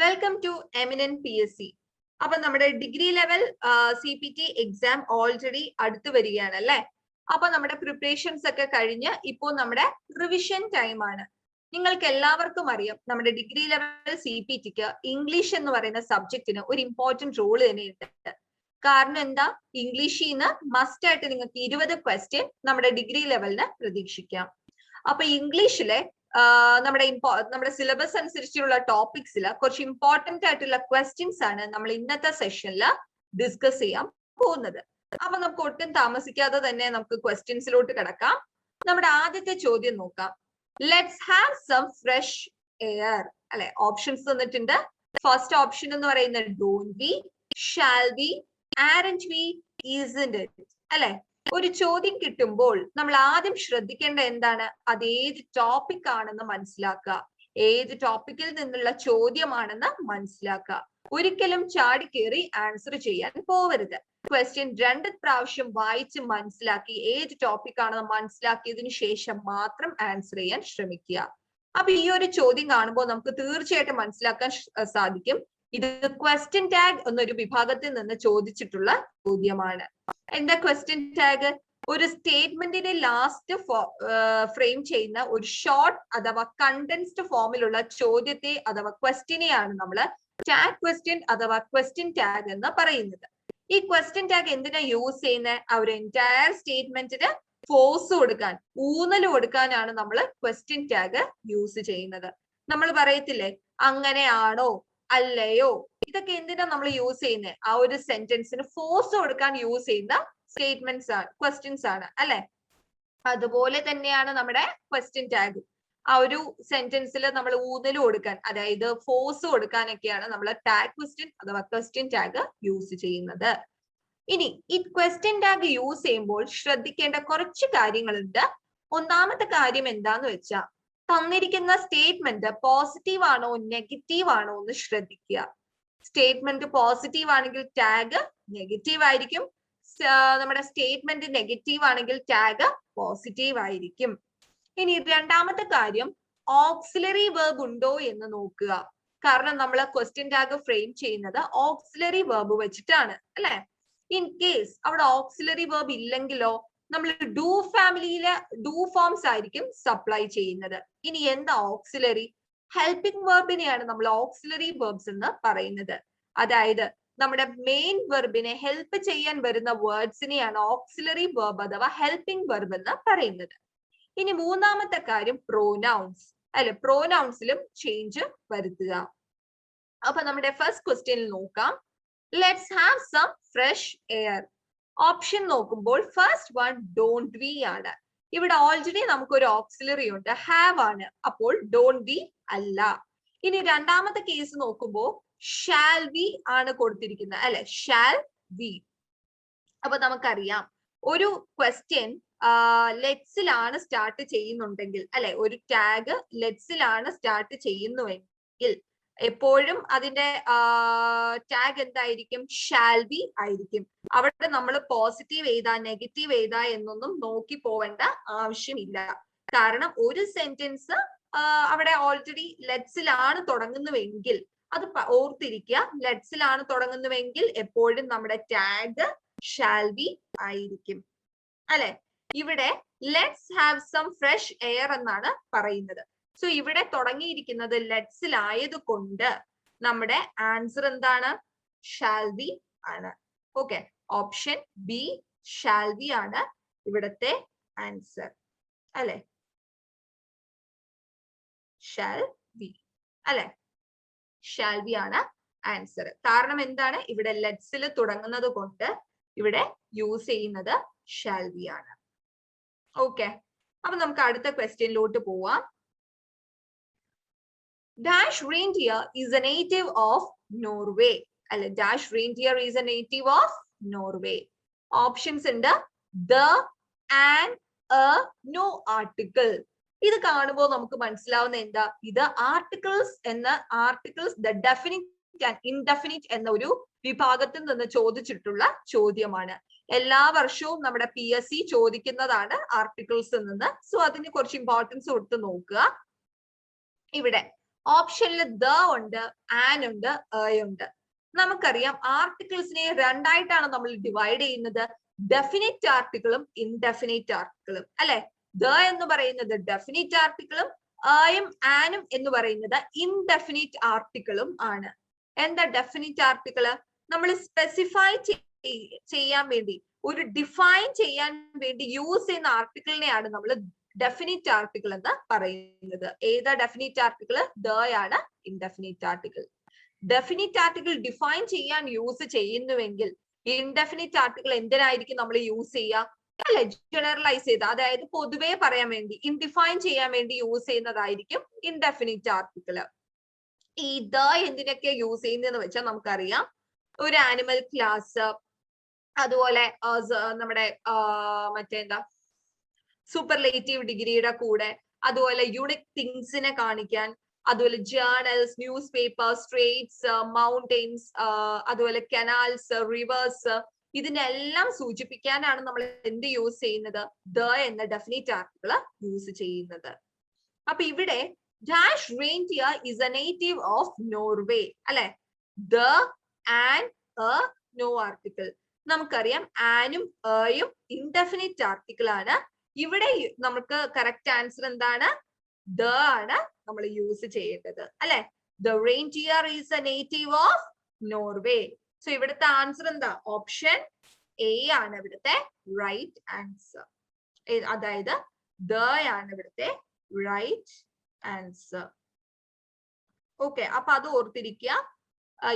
Welcome to eminent PSC. അപ്പൊ നമ്മുടെ degree level CPT exam already അടുത്ത് വരികയാണ് അല്ലെ. അപ്പൊ നമ്മുടെ പ്രിപ്പറേഷൻസ് ഒക്കെ കഴിഞ്ഞ് ഇപ്പോൾ നമ്മുടെ റിവിഷൻ ടൈം ആണ്. നിങ്ങൾക്ക് എല്ലാവർക്കും അറിയാം നമ്മുടെ ഡിഗ്രി ലെവൽ CPTക്ക് ഇംഗ്ലീഷ് എന്ന് പറയുന്ന സബ്ജക്റ്റിന് ഒരു ഇമ്പോർട്ടന്റ് റോൾ തന്നെയുണ്ട്. കാരണം എന്താ, ഇംഗ്ലീഷിൽ നിന്ന് മസ്റ്റ് ആയിട്ട് നിങ്ങൾക്ക് 20 ക്വസ്റ്റ്യൻ നമ്മുടെ ഡിഗ്രി ലെവലിന് പ്രതീക്ഷിക്കാം. അപ്പൊ ഇംഗ്ലീഷിലെ നമ്മുടെ സിലബസ് അനുസരിച്ചുള്ള ടോപ്പിക്സിൽ കുറച്ച് ഇമ്പോർട്ടന്റ് ആയിട്ടുള്ള ക്വസ്റ്റ്യൻസ് ആണ് നമ്മൾ ഇന്നത്തെ സെഷനിൽ ഡിസ്കസ് ചെയ്യാൻ പോകുന്നത്. അപ്പൊ നമുക്ക് ഒട്ടും താമസിക്കാതെ തന്നെ നമുക്ക് ക്വസ്റ്റ്യൻസിലോട്ട് കിടക്കാം. നമ്മുടെ ആദ്യത്തെ ചോദ്യം നോക്കാം. Let's have some fresh air അല്ലെ. ഓപ്ഷൻസ് തന്നിട്ടുണ്ട്. ഫസ്റ്റ് ഓപ്ഷൻ എന്ന് പറയുന്നത് don't we, shall we, aren't we, isn't it അല്ലെ. ഒരു ചോദ്യം കിട്ടുമ്പോൾ നമ്മൾ ആദ്യം ശ്രദ്ധിക്കേണ്ട എന്താണ്, അത് ഏത് ടോപ്പിക് ആണെന്ന് മനസ്സിലാക്കുക. ഏത് ടോപ്പിക്കിൽ നിന്നുള്ള ചോദ്യമാണെന്ന് മനസ്സിലാക്കുക. ഒരിക്കലും ചാടിക്കേറി ആൻസർ ചെയ്യാൻ പോവരുത്. ക്വസ്റ്റ്യൻ 2 പ്രാവശ്യം വായിച്ച് മനസ്സിലാക്കി ഏത് ടോപ്പിക് ആണെന്ന് മനസ്സിലാക്കിയതിനു ശേഷം മാത്രം ആൻസർ ചെയ്യാൻ ശ്രമിക്കുക. അപ്പൊ ഈ ഒരു ചോദ്യം കാണുമ്പോൾ നമുക്ക് തീർച്ചയായിട്ടും മനസ്സിലാക്കാൻ സാധിക്കും ഇത് ക്വസ്റ്റ്യൻ ടാഗ് എന്നൊരു വിഭാഗത്തിൽ നിന്ന് ചോദിച്ചിട്ടുള്ള ചോദ്യമാണ്. എന്താ ക്വസ്റ്റ്യൻ ടാഗ്? ഒരു സ്റ്റേറ്റ്മെന്റിനെ ലാസ്റ്റ് ഫ്രെയിം ചെയ്യുന്ന ഒരു ഷോർട്ട് അഥവാ കണ്ടൻസ്ഡ് ഫോമിലുള്ള ചോദ്യത്തെ അഥവാ ക്വസ്റ്റ്യനെയാണ് നമ്മൾ ടാഗ് ക്വസ്റ്റ്യൻ അഥവാ ക്വസ്റ്റ്യൻ ടാഗ് എന്ന് പറയുന്നത്. ഈ ക്വസ്റ്റ്യൻ ടാഗ് എന്തിനാ യൂസ് ചെയ്യുന്നത്? ആ ഒരു എൻറ്റയർ സ്റ്റേറ്റ്മെന്റിന് ഫോഴ്സ് കൊടുക്കാൻ, ഊന്നൽ കൊടുക്കാനാണ് നമ്മൾ ക്വസ്റ്റ്യൻ ടാഗ് യൂസ് ചെയ്യുന്നത്. നമ്മൾ പറയത്തില്ലേ അങ്ങനെയാണോ അല്ലയോ, ഇതൊക്കെ എന്തിനാ നമ്മൾ യൂസ് ചെയ്യുന്നത്? ആ ഒരു സെന്റൻസിന് ഫോഴ്സ് കൊടുക്കാൻ യൂസ് ചെയ്യുന്ന സ്റ്റേറ്റ്മെന്റ്സ് ആണ്, ക്വസ്റ്റ്യൻസ് ആണ് അല്ലെ. അതുപോലെ തന്നെയാണ് നമ്മുടെ ക്വസ്റ്റ്യൻ ടാഗ്. ആ ഒരു സെന്റൻസിൽ നമ്മൾ ഊന്നൽ കൊടുക്കാൻ, അതായത് ഫോഴ്സ് കൊടുക്കാനൊക്കെയാണ് നമ്മൾ ടാഗ് ക്വസ്റ്റ്യൻ അഥവാ ക്വസ്റ്റ്യൻ ടാഗ് യൂസ് ചെയ്യുന്നത്. ഇനി ഈ ക്വസ്റ്റ്യൻ ടാഗ് യൂസ് ചെയ്യുമ്പോൾ ശ്രദ്ധിക്കേണ്ട കുറച്ച് കാര്യങ്ങളുണ്ട്. ഒന്നാമത്തെ കാര്യം എന്താന്ന് വെച്ചാൽ തന്നിരിക്കുന്ന സ്റ്റേറ്റ്മെന്റ് പോസിറ്റീവ് ആണോ നെഗറ്റീവ് ആണോ എന്ന് ശ്രദ്ധിക്കുക. സ്റ്റേറ്റ്മെന്റ് പോസിറ്റീവ് ആണെങ്കിൽ ടാഗ് നെഗറ്റീവ് ആയിരിക്കും. നമ്മുടെ സ്റ്റേറ്റ്മെന്റ് നെഗറ്റീവ് ആണെങ്കിൽ ടാഗ് പോസിറ്റീവ് ആയിരിക്കും. ഇനി രണ്ടാമത്തെ കാര്യം ഓക്സിലറി വെർബ് ഉണ്ടോ എന്ന് നോക്കുക. കാരണം നമ്മൾ ക്വസ്റ്റ്യൻ ടാഗ് ഫ്രെയിം ചെയ്യുന്നത് ഓക്സിലറി വെർബ് വെച്ചിട്ടാണ് അല്ലെ. ഇൻ കേസ് അവിടെ ഓക്സിലറി വെർബ് ഇല്ലെങ്കിലോ നമ്മൾ ഡു ഫാമിലിയിലെ ഡു ഫോംസ് ആയിരിക്കും സപ്ലൈ ചെയ്യുന്നത്. ഇനി എന്താ ഓക്സിലറി? ഹെൽപ്പിംഗ് വെർബിനെയാണ് നമ്മൾ ഓക്സിലറി വെർബ്സ് എന്ന് പറയുന്നത്. അതായത് നമ്മുടെ മെയിൻ വെർബിനെ ഹെൽപ്പ് ചെയ്യാൻ വരുന്ന വേർഡ്സിനെയാണ് ഓക്സിലറി വെർബ് അഥവാ ഹെൽപ്പിംഗ് വെർബ് എന്ന് പറയുന്നത്. ഇനി മൂന്നാമത്തെ കാര്യം പ്രോനൗൺസ് അല്ലെ. പ്രോനൗൺസിലും ചേഞ്ച് വരുത്തുക. അപ്പൊ നമ്മുടെ ഫസ്റ്റ് ക്വസ്റ്റ്യനിൽ നോക്കാം. Let's have some fresh air. Option നോക്കുമ്പോൾ ഫസ്റ്റ് വൺ ഡോണ്ട് വി ആണ്. ഇവിടെ ഓൾറെഡി നമുക്കൊരു ഓക്സിലറി ഉണ്ട്, ഹാവ് ആണ്. അപ്പോൾ ഡോണ്ട് വി അല്ല. ഇനി രണ്ടാമത്തെ കേസ് നോക്കുമ്പോൾ ഷാൽ വി ആണ് കൊടുത്തിരിക്കുന്നത് അല്ലെ, ഷാൽ വി. അപ്പൊ നമുക്കറിയാം ഒരു ക്വസ്റ്റ്യൻ ലെറ്റ്സിലാണ് സ്റ്റാർട്ട് ചെയ്യുന്നുണ്ടെങ്കിൽ അല്ലെ, ഒരു ടാഗ് ലെറ്റ്സിലാണ് സ്റ്റാർട്ട് ചെയ്യുന്നുവെങ്കിൽ എപ്പോഴും അതിന്റെ ടാഗ് എന്തായിരിക്കും? ഷാൽ ബി ആയിരിക്കും. അവിടെ നമ്മൾ പോസിറ്റീവ് ഏതാ നെഗറ്റീവ് ഏതാ എന്നൊന്നും നോക്കി പോവേണ്ട ആവശ്യമില്ല. കാരണം ഒരു സെന്റൻസ് അവിടെ ഓൾറെഡി ലെറ്റ്സിലാണ് തുടങ്ങുന്നുവെങ്കിൽ അത് ഓർത്തിരിക്കുക. ലെറ്റ്സിലാണ് തുടങ്ങുന്നുവെങ്കിൽ എപ്പോഴും നമ്മുടെ ടാഗ് ഷാൽ ബി ആയിരിക്കും അല്ലെ. ഇവിടെ let's have some fresh air എന്നാണ് പറയുന്നത്. സോ ഇവിടെ തുടങ്ങിയിരിക്കുന്നത് ലെറ്റ്സിലായത് കൊണ്ട് നമ്മുടെ ആൻസർ എന്താണ്? ഷാൽ ബി ആണ്. Okay, option B shall be ആണ് ഇവിടത്തെ ആൻസർ അല്ലെ. ഷാൽ ബി അല്ലെ, ഷാൽ ബി ആണ് ആൻസർ. കാരണം എന്താണ്? ഇവിടെ ലെറ്റ്സിൽ തുടങ്ങുന്നത് കൊണ്ട് ഇവിടെ യൂസ് ചെയ്യുന്നത് ഷാൽ ബി ആണ്. ഓക്കെ, അപ്പൊ നമുക്ക് അടുത്ത ക്വസ്റ്റ്യനിലോട്ട് പോവാം. Dash reindeer is a native of Norway. അല്ലെ, Dash reindeer is a native of Norway. Options ഉണ്ട് the, and, a, no article. ഇത് കാണുമ്പോൾ നമുക്ക് മനസ്സിലാവുന്ന എന്താ? ഇത് articles the definite and indefinite എന്ന ഒരു വിഭാഗത്തിൽ നിന്ന് ചോദിച്ചിട്ടുള്ള ചോദ്യമാണ്. എല്ലാ വർഷവും നമ്മുടെ PSC ചോദിക്കുന്നതാണ് ആർട്ടിക്കിൾസിൽ നിന്ന്. സോ അതിന് കുറച്ച് ഇമ്പോർട്ടൻസ് കൊടുത്ത് നോക്കുക. ഇവിടെ ഓപ്ഷനിൽ ദ ഉണ്ട്, ആൻ ഉണ്ട്, ഉണ്ട്. നമുക്കറിയാം ആർട്ടിക്കിൾസിനെ രണ്ടായിട്ടാണ് നമ്മൾ ഡിവൈഡ് ചെയ്യുന്നത്, ഡെഫിനിറ്റ് ആർട്ടിക്കിളും ഇൻഡെഫിനിറ്റ് ആർട്ടിക്കിളും അല്ലെ. ദ എന്ന് പറയുന്നത് ഡെഫിനിറ്റ് ആർട്ടിക്കിളും യും ആനും എന്ന് പറയുന്നത് ഇൻഡെഫിനിറ്റ് ആർട്ടിക്കിളും ആണ്. എന്താ ഡെഫിനിറ്റ് ആർട്ടിക്കിള്? നമ്മൾ സ്പെസിഫൈ ചെയ്യാൻ വേണ്ടി, ഒരു ഡിഫൈൻ ചെയ്യാൻ വേണ്ടി യൂസ് ചെയ്യുന്ന ആർട്ടിക്കിളിനെയാണ് നമ്മൾ ഡെഫിനിറ്റ് ആർട്ടിക്കിൾ എന്ന് പറയുന്നത്. ഏതാ ഡെഫിനിറ്റ് ആർട്ടിക്കിൾ? ദ ആണ് indefinite article. Definite article define ചെയ്യാൻ യൂസ് ചെയ്യുന്നുവെങ്കിൽ ഇൻഡെഫിനിറ്റ് ആർട്ടിക്കിൾ എന്തിനായിരിക്കും നമ്മൾ യൂസ് ചെയ്യുക? അല്ലെ, ജനറലൈസ് ചെയ്ത്, അതായത് പൊതുവെ പറയാൻ വേണ്ടി, ഇൻഡിഫൈൻ ചെയ്യാൻ വേണ്ടി യൂസ് ചെയ്യുന്നതായിരിക്കും ഇൻഡെഫിനിറ്റ് ആർട്ടിക്കിൾ. ഈ ദ എന്തിനൊക്കെ യൂസ് ചെയ്യുന്നതെന്ന് വെച്ചാൽ നമുക്കറിയാം, ഒരു ആനിമൽ ക്ലാസ്, അതുപോലെ നമ്മുടെ മറ്റേന്താ സൂപ്പർലേറ്റീവ് ഡിഗ്രിയുടെ കൂടെ, അതുപോലെ യൂണിക് തിങ്സിനെ കാണിക്കാൻ, അതുപോലെ journals, news paper, straits, mountains, അതുപോലെ കനാൽസ്, റിവേഴ്സ്, ഇതിനെല്ലാം സൂചിപ്പിക്കാനാണ് നമ്മൾ എന്ത് യൂസ് ചെയ്യുന്നത്? ദ എന്ന ഡെഫിനിറ്റ് ആർട്ടിക്കിൾ യൂസ് ചെയ്യുന്നത്. അപ്പൊ ഇവിടെ dash reindeer is a native of Norway അല്ലെ. The, an, no article. നമുക്കറിയാം ആനും യും ഇൻഡെഫിനിറ്റ് ആർട്ടിക്കിൾ ആണ്. ഇവിടെ നമുക്ക് കറക്റ്റ് ആൻസർ എന്താണ്? ദ ആണ് നമ്മൾ യൂസ് ചെയ്യേണ്ടത് അല്ലെ. The reindeer is A native of Norway. So ഇവിടുത്തെ ആൻസർ എന്താ? ഓപ്ഷൻ എ ആണ് ഇവിടുത്തെ റൈറ്റ് ആൻസർ. അതായത് ദ ആണ് ഇവിടുത്തെ റൈറ്റ് ആൻസർ. ഓക്കെ, അപ്പൊ അത് ഓർത്തിരിക്കുക.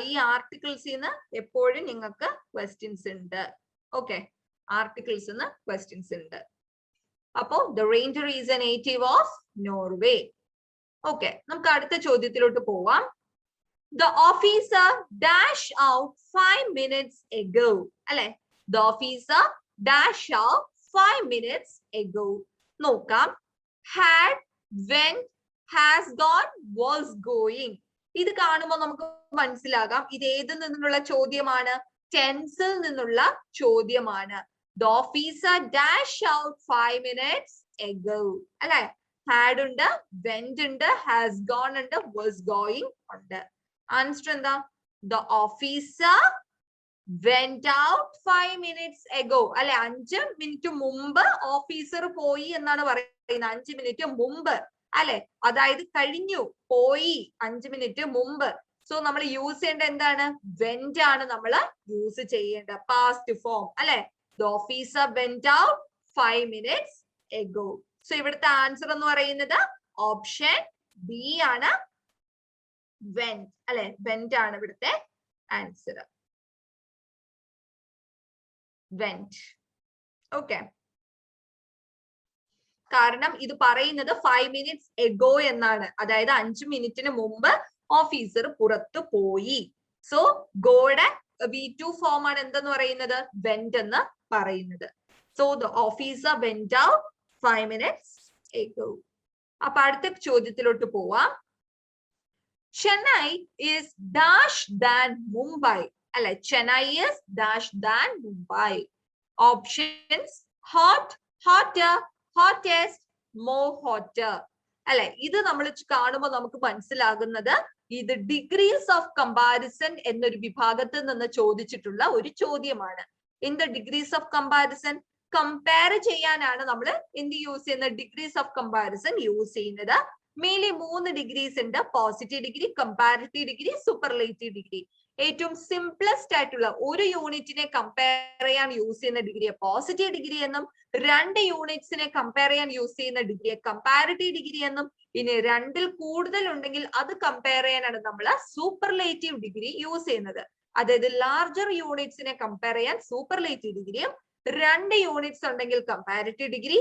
ഈ ആർട്ടിക്കിൾസിൽ നിന്ന് എപ്പോഴും നിങ്ങൾക്ക് ക്വസ്റ്റ്യൻസ് ഉണ്ട്. ഓക്കെ, ആർട്ടിക്കിൾസ് നിന്ന് ക്വസ്റ്റ്യൻസ് ഉണ്ട്. അപ്പോ the reindeer is A native of Norway. Okay, നമുക്ക് അടുത്ത ചോദ്യത്തിലോട്ട് പോവാം. The officer dashed out 5 minutes ago. അല്ലെ, the officer dashed out 5 minutes ago. നോക്കാം. Had, went, has gone, was going. ഇത് കാണുമ്പോൾ നമുക്ക് മനസ്സിലാകാം ഇത് ഏതിൽ നിന്നുള്ള ചോദ്യമാണ്? ടെൻസിൽ നിന്നുള്ള ചോദ്യമാണ്. The officer dashed out 5 minutes ago. അല്ലെ, had ഉണ്ട്, went ഉണ്ട്, has gone ഉണ്ട്, was going ഉണ്ട്. ആൻസർ എന്താ? The officer went out 5 minutes ago. അല്ലെ, 5 മിനിറ്റ് മുമ്പ് ഓഫീസർ പോയി എന്നാണ് പറയുന്നത്. 5 മിനിറ്റ് മുമ്പ് അല്ലെ, അതായത് കഴിഞ്ഞു, പോയി 5 മിനിറ്റ് മുമ്പ്. സോ നമ്മൾ യൂസ് ചെയ്യേണ്ട എന്താണ്? went ആണ് നമ്മൾ യൂസ് ചെയ്യേണ്ട പാസ്റ്റ് ഫോം അല്ലെ. The officer went out 5 minutes ago. So ഇവിടുത്തെ ആൻസർ എന്ന് പറയുന്നത് ഓപ്ഷൻ ബി ആണ്, went അല്ലെ. went ആണ് ഇവിടുത്തെ ആൻസർ. went. ഓക്കെ, കാരണം ഇത് പറയുന്നത് 5 minutes ago എന്നാണ്, അതായത് 5 മിനിറ്റിന് മുമ്പ് ഓഫീസർ പുറത്തു പോയി. സോ ഗോയുടെ V2 ഫോം ആണ് എന്തെന്ന് പറയുന്നത്? went എന്ന് പറയുന്നത്. So the officer went out 5 minutes ago. അപ്പൊ അടുത്ത ചോദ്യത്തിലോട്ട് പോവാം. Chennai is dash than Mumbai. അല്ലെ, Chennai is dash than Mumbai. Options: hot, hotter, hottest, more hotter. അല്ലെ, ഇത് നമ്മൾ കാണുമ്പോൾ നമുക്ക് മനസ്സിലാകുന്നത് ഇത് ഡിഗ്രീസ് ഓഫ് കമ്പാരിസൺ എന്നൊരു വിഭാഗത്തിൽ നിന്ന് ചോദിച്ചിട്ടുള്ള ഒരു ചോദ്യമാണ്. In the degrees of comparison compare ചെയ്യാനാണ് നമ്മൾ എന്ത് യൂസ് ചെയ്യുന്നത്? ഡിഗ്രീസ് ഓഫ് കമ്പാരിസൺ യൂസ് ചെയ്യുന്നത്. മെയിൻലി 3 ഡിഗ്രീസ് ഉണ്ട്: positive degree, comparative degree, superlative degree. ഏറ്റവും സിംപ്ലസ്റ്റ് ആയിട്ടുള്ള ഒരു യൂണിറ്റിനെ കമ്പയർ ചെയ്യാൻ യൂസ് ചെയ്യുന്ന ഡിഗ്രിയെ പോസിറ്റീവ് ഡിഗ്രി എന്നും, 2 യൂണിറ്റ്സിനെ കമ്പയർ ചെയ്യാൻ യൂസ് ചെയ്യുന്ന ഡിഗ്രിയെ കമ്പാരിറ്റീവ് ഡിഗ്രി എന്നും, ഇനി 2ൽ കൂടുതൽ ഉണ്ടെങ്കിൽ അത് കമ്പയർ ചെയ്യാനാണ് നമ്മൾ സൂപ്പർലേറ്റീവ് ഡിഗ്രി യൂസ് ചെയ്യുന്നത്. അതായത് ലാർജർ യൂണിറ്റ്സിനെ കമ്പയർ ചെയ്യാൻ സൂപ്പർലേറ്റീവ് ഡിഗ്രിയും, 2 യൂണിറ്റ്സ് ഉണ്ടെങ്കിൽ കമ്പാരിറ്റീവ് ഡിഗ്രി,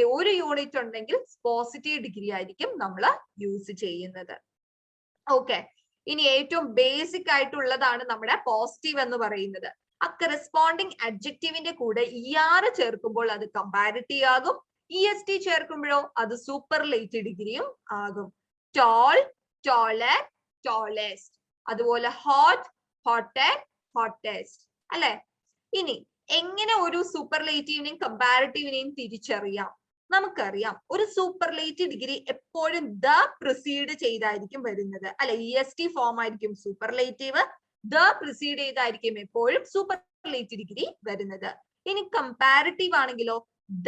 1 യൂണിറ്റ് ഉണ്ടെങ്കിൽ പോസിറ്റീവ് ഡിഗ്രി ആയിരിക്കും നമ്മൾ യൂസ് ചെയ്യുന്നത്. ഓക്കെ, ഇനി ഏറ്റവും ബേസിക് ആയിട്ടുള്ളതാണ് നമ്മുടെ പോസിറ്റീവ് എന്ന് പറയുന്നത്. ആ കറസ്പോണ്ടിങ് അഡ്ജക്റ്റീവിന്റെ കൂടെ ER ചേർക്കുമ്പോൾ അത് കമ്പാരിറ്റീവ് ആകും, EST ചേർക്കുമ്പോഴോ അത് സൂപ്പർലേറ്റീവ് ഡിഗ്രിയും ആകും. ടോൾ, ടോളർ, ടോളസ്റ്റ്, അതുപോലെ ഹോട്ട്, ഹോട്ടർ, ഹോട്ടസ്റ്റ് അല്ലെ. ഇനി എങ്ങനെ ഒരു സൂപ്പർലേറ്റീവിനെയും കമ്പാരിറ്റീവിനെയും തിരിച്ചറിയാം? നമുക്കറിയാം ഒരു സൂപ്പർലേറ്റീവ് ഡിഗ്രി എപ്പോഴും ദ പ്രിസീഡ് ചെയ്തായിരിക്കും വരുന്നത് അല്ലെ. EST ഫോം ആയിരിക്കും സൂപ്പർലേറ്റീവ്, ദ പ്രിസീഡ് ചെയ്തായിരിക്കും എപ്പോഴും സൂപ്പർലേറ്റീവ് ഡിഗ്രി വരുന്നത്. ഇനി കമ്പാരിറ്റീവ് ആണെങ്കിലോ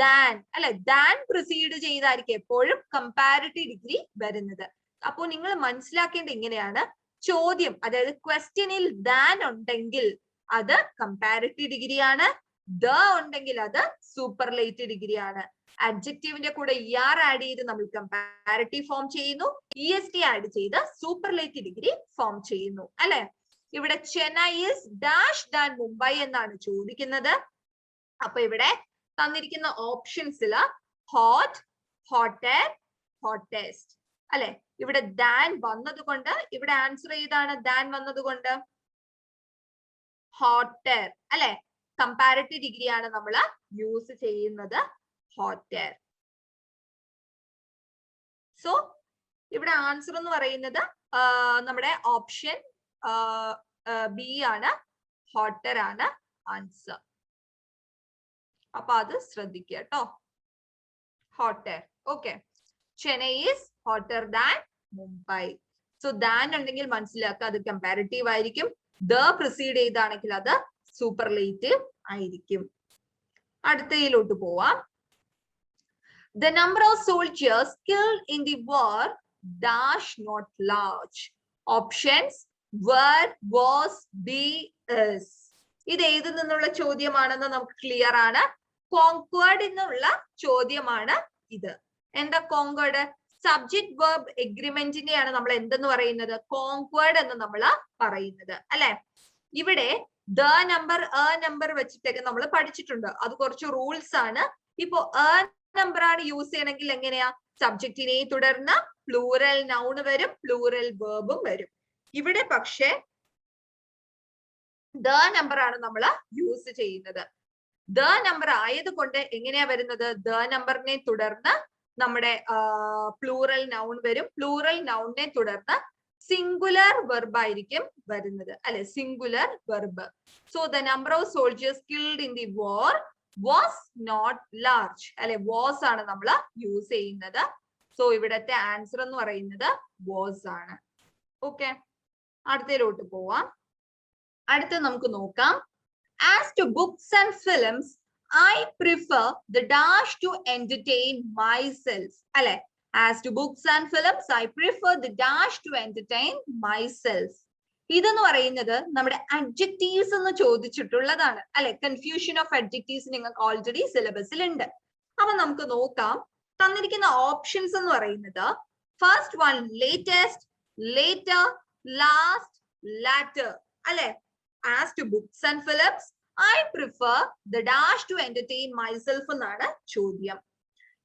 ദാൻ അല്ലെ, ദാൻ പ്രിസീഡ് ചെയ്തായിരിക്കും എപ്പോഴും കമ്പാരിറ്റീവ് ഡിഗ്രി വരുന്നത്. അപ്പോൾ നിങ്ങൾ മനസ്സിലാക്കേണ്ട ഇങ്ങനെയാണ്, ചോദ്യം അതായത് ക്വസ്റ്റ്യനിൽ ദാൻ ഉണ്ടെങ്കിൽ അത് കമ്പാരിറ്റീവ് ഡിഗ്രിയാണ്, ദ ഉണ്ടെങ്കിൽ അത് സൂപ്പർലേറ്റീവ് ഡിഗ്രിയാണ്. അഡ്ജക്റ്റീവിന്റെ കൂടെ ER ആഡ് ചെയ്ത് നമ്മൾ കമ്പാരിറ്റീവ് ഫോം ചെയ്യുന്നു, EST ആഡ് ചെയ്ത് സൂപ്പർലേറ്റീവ് ഡിഗ്രി ഫോം ചെയ്യുന്നു അല്ലെ. ഇവിടെ Chennai is dash than Mumbai എന്നാണ് ചോദിക്കുന്നത്. അപ്പൊ ഇവിടെ തന്നിരിക്കുന്ന ഓപ്ഷൻസിൽ ഹോട്ട്, ഹോട്ടർ, ഹോട്ടസ്റ്റ് അല്ലെ. ഇവിടെ ദാൻ വന്നതുകൊണ്ട് ഇവിടെ ആൻസർ ഏതാണ്? ദാൻ വന്നതുകൊണ്ട് ഹോട്ടർ അല്ലെ. കമ്പാരിറ്റീവ് ഡിഗ്രിയാണ് നമ്മൾ യൂസ് ചെയ്യുന്നത്, ഹോട്ടർ. സോ ഇവിടെ ആൻസർ എന്ന് പറയുന്നത് നമ്മുടെ ഓപ്ഷൻ ബി ആണ്, ഹോട്ടർ ആണ് ആൻസർ. അപ്പൊ അത് ശ്രദ്ധിക്കുക കേട്ടോ, hotter. Okay, Chennai is hotter than Mumbai. So than ഉണ്ടെങ്കിൽ മനസ്സിലാക്കുക അത് കമ്പാരിറ്റീവ് ആയിരിക്കും, ദ പ്രിസീഡ് ചെയ്താണെങ്കിൽ അത് സൂപ്പർലേറ്റീവ് ആയിരിക്കും. അടുത്തയിലോട്ട് പോവാം. The number of soldiers killed in the war dash not large. Options were, was, be, is. ഇത് ഏതിൽ നിന്നുള്ള ചോദ്യമാണെന്ന് നമുക്ക് ക്ലിയർ ആണ്. കോൺക്വേർഡ് എന്നുള്ള ചോദ്യമാണ് ഇത്. എന്താ കോൺക്വേർഡ്? സബ്ജക്ട് വെർബ് എഗ്രിമെന്റിനെയാണ് നമ്മൾ എന്തെന്ന് പറയുന്നത്? കോൺക്വേർഡ് എന്ന് നമ്മൾ പറയുന്നത് അല്ലെ. ഇവിടെ ദ നമ്പർ, നമ്പർ വെച്ചിട്ടൊക്കെ നമ്മൾ പഠിച്ചിട്ടുണ്ട്, അത് കുറച്ച് റൂൾസ് ആണ്. ഇപ്പോ നമ്പർ ആണ് യൂസ് ചെയ്യണമെങ്കിൽ എങ്ങനെയാ? സബ്ജക്റ്റിനെ തുടർന്ന് പ്ലൂറൽ നൗൺ വരും, പ്ലൂറൽ വെർബും വരും. ഇവിടെ പക്ഷെ ദ നമ്പർ ആണ് നമ്മൾ യൂസ് ചെയ്യുന്നത്. ദ നമ്പർ ആയതുകൊണ്ട് എങ്ങനെയാ വരുന്നത്? ദ നമ്പറിനെ തുടർന്ന് നമ്മുടെ പ്ലൂറൽ നൗൺ വരും, പ്ലൂറൽ നൗണിനെ തുടർന്ന് സിംഗുലർ വെർബ് ആയിരിക്കും വരുന്നത് അല്ലെ, singular verb. So the number of soldiers killed in the war was not large അല്ലെ, വാസ് ആണ് നമ്മൾ യൂസ് ചെയ്യുന്നത്. സോ ഇവിടത്തെ ആൻസർ എന്ന് പറയുന്നത് വാസ് ആണ്. ഓക്കെ, അടുത്തതിലോട്ട് പോവാം. അടുത്ത നമുക്ക് നോക്കാം. As to books and films I prefer the dash to entertain myself അല്ലെ. As to books and films I prefer the dash to entertain myself. ഇതെന്ന് പറയുന്നത് നമ്മുടെ അഡ്ജക്റ്റീവ്സ് എന്ന് ചോദിച്ചിട്ടുള്ളതാണ് അല്ലെ. കൺഫ്യൂഷൻ ഓഫ് അഡ്ജക്റ്റീവ്സ് നിങ്ങൾക്ക് ഓൾറെഡി സിലബസിൽ ഉണ്ട്. അപ്പൊ നമുക്ക് നോക്കാം. തന്നിരിക്കുന്ന ഓപ്ഷൻസ് എന്ന് പറയുന്നത് first one latest, later, last, latter അല്ലെ. As to books and films I prefer the dash to entertain myself എന്നാണ് ചോദ്യം.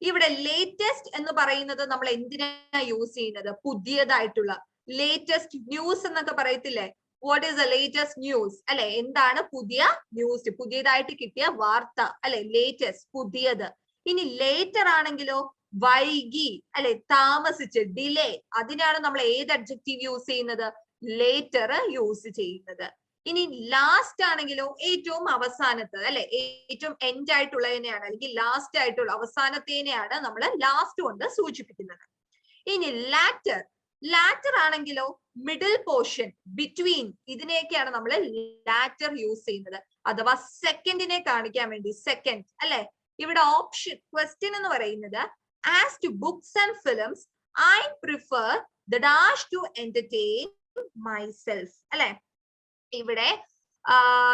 ഇവിടെ ലേറ്റസ്റ്റ് എന്ന് പറയുന്നത് നമ്മൾ എന്തിനാ യൂസ് ചെയ്യുന്നത്? പുതിയതായിട്ടുള്ള ലേറ്റസ്റ്റ് ന്യൂസ് എന്നൊക്കെ പറയത്തില്ലേ? What is the latest news അല്ലെ. എന്താണ് പുതിയ ന്യൂസ്? പുതിയതായിട്ട് കിട്ടിയ വാർത്ത അല്ലെ, ലേറ്റസ്റ്റ്, പുതിയത്. ഇനി ലേറ്റർ ആണെങ്കിലോ വൈകി അല്ലെ, താമസിച്ച്, ഡിലേ. അതിനാണ് നമ്മൾ ഏത് അഡ്ജക്റ്റീവ് യൂസ് ചെയ്യുന്നത്? ലേറ്റർ യൂസ് ചെയ്യുന്നത്. ഇനി ലാസ്റ്റ് ആണെങ്കിലോ ഏറ്റവും അവസാനത്തത് അല്ലെ, ഏറ്റവും എൻഡ് ആയിട്ടുള്ളതിനെയാണ് അല്ലെങ്കിൽ ലാസ്റ്റ് ആയിട്ടുള്ള അവസാനത്തേനെയാണ് നമ്മൾ ലാസ്റ്റ് കൊണ്ട് സൂചിപ്പിക്കുന്നത്. ഇനി ലാറ്റർ, ലാറ്റർ ആണെങ്കിലോ മിഡിൽ പോർഷൻ, ബിറ്റ്വീൻ, ഇതിനെയൊക്കെയാണ് നമ്മൾ ലാറ്റർ യൂസ് ചെയ്യുന്നത്. അഥവാ സെക്കൻഡിനെ കാണിക്കാൻ വേണ്ടി സെക്കൻഡ് അല്ലെ. ഇവിടെ ഓപ്ഷൻ ക്വസ്റ്റ്യൻ എന്ന് പറയുന്നത് as to books and films I prefer the dash to entertain myself അല്ലെ. ഇവിടെ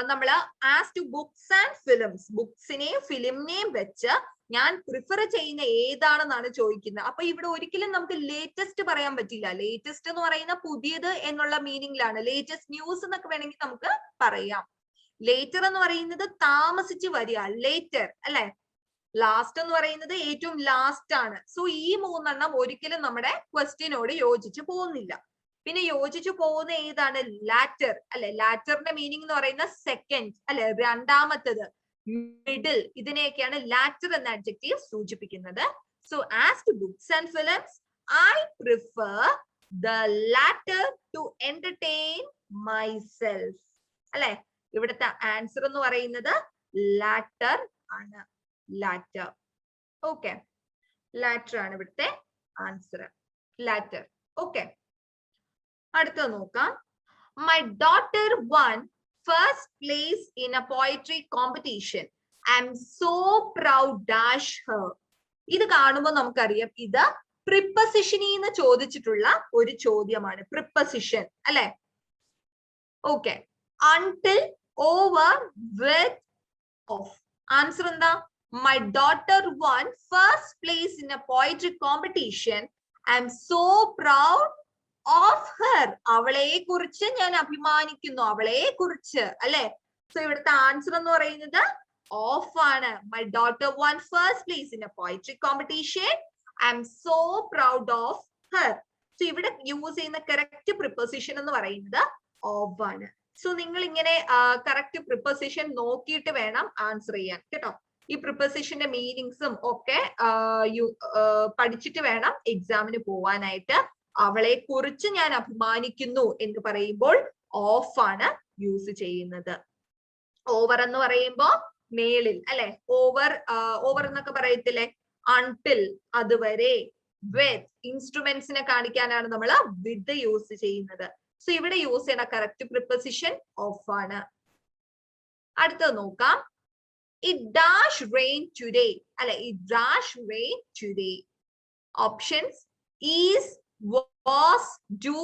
നമ്മൾ as to books and films, ബുക്സിനെയും ഫിലിമിനെയും വെച്ച് ഞാൻ പ്രിഫർ ചെയ്യുന്ന ഏതാണെന്നാണ് ചോദിക്കുന്നത്. അപ്പൊ ഇവിടെ ഒരിക്കലും നമുക്ക് ലേറ്റസ്റ്റ് പറയാൻ പറ്റില്ല. ലേറ്റസ്റ്റ് എന്ന് പറയുന്ന പുതിയത് എന്നുള്ള മീനിങ്ങിലാണ്. ലേറ്റസ്റ്റ് ന്യൂസ് എന്നൊക്കെ വേണമെങ്കിൽ നമുക്ക് പറയാം. ലേറ്റർ എന്ന് പറയുന്നത് താമസിച്ച് വരിക, ലേറ്റർ അല്ലെ. ലാസ്റ്റ് എന്ന് പറയുന്നത് ഏറ്റവും ലാസ്റ്റ് ആണ്. സോ ഈ മൂന്നെണ്ണം ഒരിക്കലും നമ്മുടെ ക്വസ്റ്റ്യനോട് യോജിച്ച് പോകുന്നില്ല. പിന്നെ യോജിച്ചു പോകുന്ന ഏതാണ്? ലാറ്റർ അല്ലെ. ലാറ്ററിന്റെ മീനിങ് എന്ന് പറയുന്ന സെക്കൻഡ് അല്ലെ, രണ്ടാമത്തത്, മിഡിൽ. ഇതിനെയൊക്കെയാണ് ലാറ്റർ എന്ന അഡ്ജക്റ്റീവ് സൂചിപ്പിക്കുന്നത്. So as to books and films I prefer the latter to entertain myself അല്ലെ. ഇവിടുത്തെ ആൻസർ എന്ന് പറയുന്നത് ലാറ്റർ ആണ്, ലാറ്റർ. ഓക്കെ, ലാറ്റർ ആണ് ഇവിടുത്തെ ആൻസർ. ലാറ്റർ. ഓക്കെ, അടുത്തത് നോക്കാം. My daughter won first place in a poetry competition. I'm so proud dash her. ഇത് കാണുമ്പോൾ നമുക്കറിയാം ഇത് പ്രിപ്പസിഷനിന്ന് ചോദിച്ചിട്ടുള്ള ഒരു ചോദ്യമാണ്. പ്രിപ്പസിഷൻ അല്ലെ? Okay. Until, over, with, of. Answer എന്താ? My daughter won first place in a poetry competition. I'm so proud of her. അവളെ കുറിച്ച് ഞാൻ അഭിമാനിക്കുന്നു, അവളെ കുറിച്ച് അല്ലെ? സോ ഇവിടുത്തെ ആൻസർ എന്ന് പറയുന്നത് ഓഫ് ആണ്. My daughter won first place in a poetry competition. I'm so proud of her. So ഇവിടെ യൂസ് ചെയ്യുന്ന കറക്റ്റ് പ്രിപ്പോസിഷൻ എന്ന് പറയുന്നത് ഓഫ് ആണ്. സോ നിങ്ങൾ ഇങ്ങനെ കറക്റ്റ് പ്രിപ്പോസിഷൻ നോക്കിയിട്ട് വേണം ആൻസർ ചെയ്യാൻ കേട്ടോ. ഈ പ്രിപ്പോസിഷന്റെ മീനിങ്സും ഒക്കെ പഠിച്ചിട്ട് വേണം എക്സാമിന് പോവാനായിട്ട്. അവളെ കുറിച്ച് ഞാൻ അഭിമാനിക്കുന്നു എന്ന് പറയുമ്പോൾ ഓഫ് ആണ് യൂസ് ചെയ്യുന്നത്. ഓവർ എന്ന് പറയുമ്പോ മേളിൽ അല്ലെ? ഓവർ ഓവർ എന്നൊക്കെ പറയത്തില്ലേ? അൺടിൽ, അതുവരെ. വിത്ത്, ഇൻസ്ട്രുമെന്റ്സിനെ കാണിക്കാനാണ് നമ്മൾ വിത്ത് യൂസ് ചെയ്യുന്നത്. സോ ഇവിടെ യൂസ് ചെയ്യുന്ന കറക്റ്റ് പ്രിപ്പോസിഷൻ ഓഫ് ആണ്. അടുത്തത് നോക്കാം. It dash rain today അല്ലെ? It dash rain today. Options is, was, do,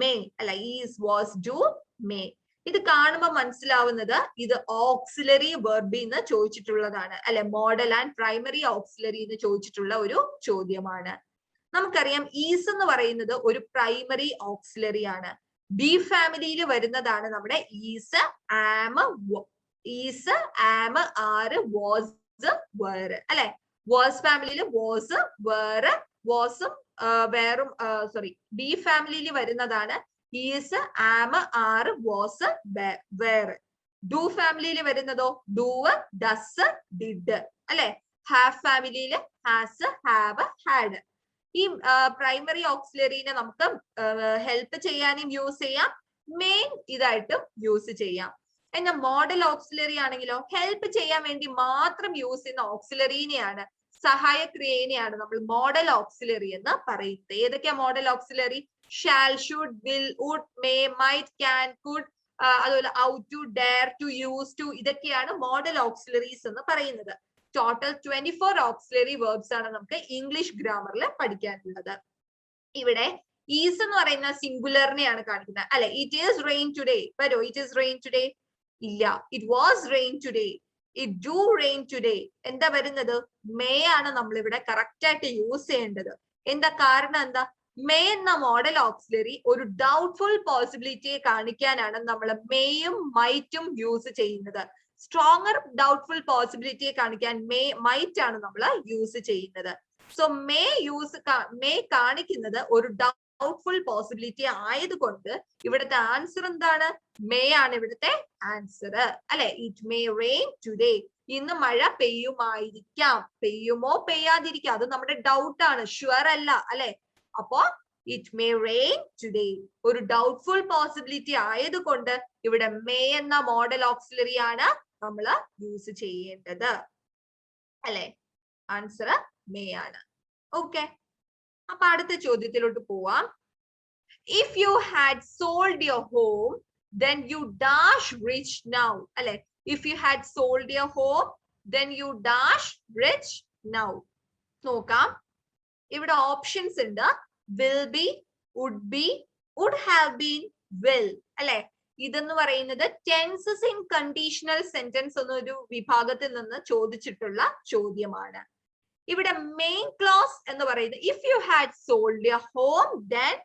may അല്ല? is, was, do, may. ഇത് കാണുമ്പോൾ മനസ്സിലാവുന്നത് ഇത് ഓക്സിലറി വെർബിൽ നിന്ന് ചോദിച്ചിട്ടുള്ളതാണ് അല്ലെ? മോഡൽ ആൻഡ് പ്രൈമറി ഓക്സിലറി എന്ന് ചോദിച്ചിട്ടുള്ള ഒരു ചോദ്യമാണ്. നമുക്കറിയാം ഈസ് എന്ന് പറയുന്നത് ഒരു പ്രൈമറി ഓക്സിലറി ആണ്. ബി ഫാമിലിയിൽ വരുന്നതാണ് നമ്മുടെ ഈസ്, ആം, ഈസ്, ആം, ആറ്, വാസ്, വേറ് അല്ലെ? വാസ് ഫാമിലിയിൽ വാസ്, വേറ്, വാസും വേറും സോറി ബി ഫാമിലിയിൽ വരുന്നതാണ് ഈസ്, ആം, ആറ്, വാസ്, വേറ്. ഡു ഫാമിലിയിൽ വരുന്നതോ ഡു, ഡസ്, ഡിഡ് അല്ലെ? ഹാവ് ഫാമിലിയിൽ ഹാസ്, ഹാവ്, ഹാഡ്. ഈ പ്രൈമറി ഓക്സിലറിനെ നമുക്ക് ഹെൽപ്പ് ചെയ്യാനും യൂസ് ചെയ്യാം, മെയിൻ ഇതായിട്ടും യൂസ് ചെയ്യാം. എന്നാൽ മോഡൽ ഓക്സിലറി ആണെങ്കിലോ ഹെൽപ്പ് ചെയ്യാൻ വേണ്ടി മാത്രം യൂസ് ചെയ്യുന്ന ഓക്സിലറിനെയാണ്, സഹായക്രിയനെയാണ് നമ്മൾ മോഡൽ ഓക്സിലറി എന്ന് പറയുന്നത്. ഏതൊക്കെയാ modal auxiliary? Shall, should, will, would, may, might, can, could, അതുപോലെ ought to, dare to, use to, ഇതൊക്കെയാണ് മോഡൽ ഓക്സിലറീസ് എന്ന് പറയുന്നത്. ടോട്ടൽ 24 ഓക്സിലറി വേർബ്സ് ആണ് നമുക്ക് ഇംഗ്ലീഷ് ഗ്രാമറിൽ പഠിക്കാനുള്ളത്. ഇവിടെ ഈസ് എന്ന് പറയുന്ന സിംഗുലറിനെയാണ് കാണിക്കുന്നത് അല്ലെ? ഇറ്റ് ഈസ് റെയിൻ ടുഡേ വരോ? ഇറ്റ് ഈസ് റെയിൻ ടുഡേ ഇല്ല. It was rain today, it do rain today. എന്താ വരുന്നത്? മേ ആണ് നമ്മൾ ഇവിടെ കറക്റ്റ് ആയിട്ട് യൂസ് ചെയ്യേണ്ടത്. എന്താ കാരണം? എന്താ? മേ എന്ന മോഡൽ ഓക്സിലറി ഒരു ഡൗട്ട്ഫുൾ പോസിബിലിറ്റിയെ കാണിക്കാനാണ് നമ്മൾ മേയും മൈറ്റും യൂസ് ചെയ്യുന്നത്. സ്ട്രോങ്ങർ ഡൗട്ട്ഫുൾ പോസിബിലിറ്റിയെ കാണിക്കാൻ മേ, മൈറ്റ് ആണ് നമ്മൾ യൂസ് ചെയ്യുന്നത്. സോ മേ കാണിക്കുന്നത് ഒരു ഡൗട്ട്ഫുൾ പോസിബിലിറ്റി ആയതുകൊണ്ട് ഇവിടുത്തെ ആൻസർ എന്താണ്? മേ ആണ് ഇവിടുത്തെ ആൻസർ അല്ലെ? It may rain today. ഇന്ന് മഴ പെയ്യുമായിരിക്കാം. പെയ്യുമോ പെയ്യാതിരിക്കാം അത് നമ്മുടെ ഡൗട്ട് ആണ്, ഷുവർ അല്ല അല്ലെ? അപ്പോ ഇറ്റ് മേ റെയിൻ ടുഡേ ഒരു ഡൗട്ട്ഫുൾ പോസിബിലിറ്റി ആയതുകൊണ്ട് ഇവിടെ മേ എന്ന മോഡൽ ഓക്സിലറി ആണ് നമ്മൾ യൂസ് ചെയ്യേണ്ടത് അല്ലെ? ആൻസർ മേ ആണ്. ഓക്കെ, അപ്പൊ അടുത്ത ചോദ്യത്തിലോട്ട് പോവാം. If you had sold your home then you dash rich now അല്ലെ? if you had sold your home then you dash rich now. നോക്കാം, ഇവിടെ ഓപ്ഷൻസ് ഉണ്ട്. will be, would be, would have been, will അല്ലെ? ഇതെന്ന് പറയുന്നത് tenses in conditional sentence എന്നൊരു വിഭാഗത്തിൽ നിന്ന് ചോദിച്ചിട്ടുള്ള ചോദ്യമാണ്. ഇവിടെ മെയിൻ ക്ലോസ് എന്ന് പറയുന്നത് if you had sold your home then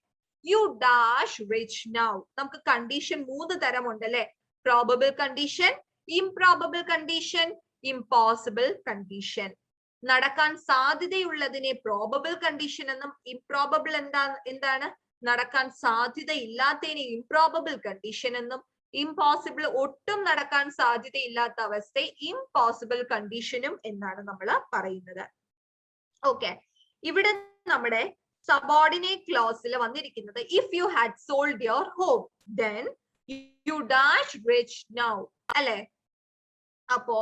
you dash rich now. നമുക്ക് കണ്ടീഷൻ 3 തരമുണ്ട് അല്ലെ? Probable condition, improbable condition, impossible condition. നടക്കാൻ സാധ്യതയുള്ളതിനെ പ്രോബബിൾ കണ്ടീഷൻ എന്നും, ഇംപ്രോബബിൾ എന്താണ്? നടക്കാൻ സാധ്യതയില്ലാത്തതിനെ ഇംപ്രോബബിൾ കണ്ടീഷൻ എന്നും, ഇംപോസിബിൾ ഒട്ടും നടക്കാൻ സാധ്യതയില്ലാത്ത അവസ്ഥയെ ഇംപോസിബിൾ കണ്ടീഷനും എന്നാണ് നമ്മൾ പറയുന്നത്. ഓക്കെ, ഇവിടെ നമ്മുടെ സബോർഡിനേറ്റ് ക്ലോസിൽ വന്നിരിക്കുന്നത് if you had sold your home then you dash rich now അല്ലെ? അപ്പോ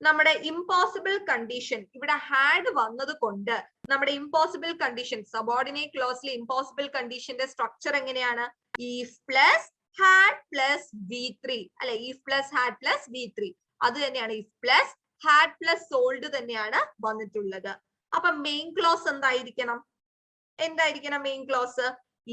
നമ്മുടെ ഇമ്പോസിബിൾ കണ്ടീഷൻ ഇവിടെ ഹാഡ് വന്നത് കൊണ്ട് നമ്മുടെ ഇമ്പോസിബിൾ കണ്ടീഷൻ സബോർഡിനേറ്റ് ക്ലോസിലെ ഇമ്പോസിബിൾ കണ്ടീഷന്റെ സ്ട്രക്ചർ എങ്ങനെയാണ്? If plus had plus V3 അല്ലെ? If plus had plus V3 അത് തന്നെയാണ്. If plus had plus sold തന്നെയാണ് വന്നിട്ടുള്ളത്. അപ്പൊ മെയിൻ ക്ലോസ് എന്തായിരിക്കണം? Main clause?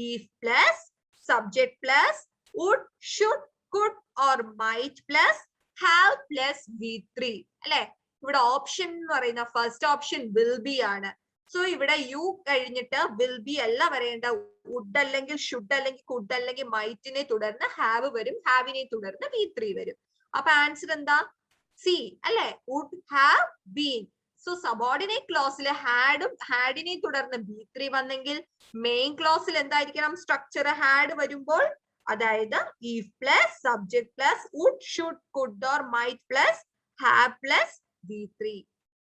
If plus subject plus would should could or might plus have plus V3 അല്ലെ? ഇവിടെ option എന്ന് പറയുന്ന ഫസ്റ്റ് ഓപ്ഷൻ വിൽ ബി ആണ്. സോ ഇവിടെ യു കഴിഞ്ഞിട്ട് വിൽ ബി അല്ല വരേണ്ട. വുഡ് അല്ലെങ്കിൽ ഷുഡ് അല്ലെങ്കിൽ കുഡ് അല്ലെങ്കിൽ മൈറ്റിനെ തുടർന്ന് ഹാവ് വരും, ഹാവിനെ തുടർന്ന് V3 വരും. അപ്പൊ ആൻസർ എന്താ? സി അല്ലെ? Would have been. So subordinate ക്ലോസിൽ ഹാഡിനെ തുടർന്ന് V3 വന്നെങ്കിൽ മെയിൻ ക്ലോസിൽ എന്തായിരിക്കണം സ്ട്രക്ചർ? ഹാഡ് വരുമ്പോൾ അതായത് if plus subject plus would should could or might plus have plus V3.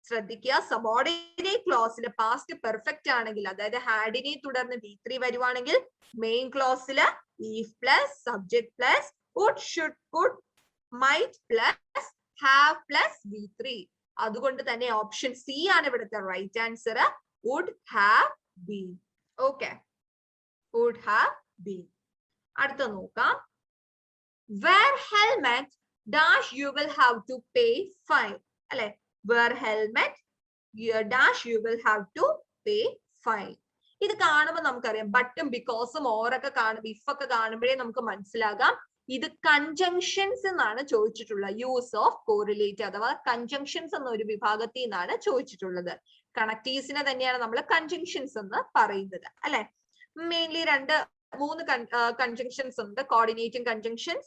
ശ്രദ്ധിക്കുക, സബോർഡിനേറ്റ് ക്ലോസിൽ പാസ്റ്റ് പെർഫെക്റ്റ് ആണെങ്കിൽ അതായത് ഹാഡിനെ തുടർന്ന് V3 വരുവാണെങ്കിൽ മെയിൻ ക്ലോസിൽ if plus subject plus would should could might plus have plus V3. അതുകൊണ്ട് തന്നെ ഓപ്ഷൻ സി ആണ് ഇവിടുത്തെ right answer. Would have been. Okay, would have been. അടുത്ത നോക്കാം. Wear helmet dash you will have to pay fine അല്ലെ? Wear helmet dash you will have to pay fine. ഇത് കാണുമ്പോൾ നമുക്കറിയാം ബട്ടും ബിക്കോസും ഓറൊക്കെ കാണുമ്പോൾ ഇഫ് ഒക്കെ കാണുമ്പോഴേ നമുക്ക് മനസ്സിലാകാം ഇത് കൺജങ്ഷൻസ് എന്നാണ് ചോദിച്ചിട്ടുള്ളത്. യൂസ് ഓഫ് കോറിലേറ്റ് അഥവാ കൺജങ്ഷൻസ് എന്ന ഒരു വിഭാഗത്തിൽ നിന്നാണ് ചോദിച്ചിട്ടുള്ളത്. കണക്റ്റീവ്സിനെ തന്നെയാണ് നമ്മൾ കൺജങ്ഷൻസ് എന്ന് പറയുന്നത് അല്ലെ? മെയിൻലി മൂന്ന് കൺജങ്ഷൻസ് ഉണ്ട്. Coordinating conjunction,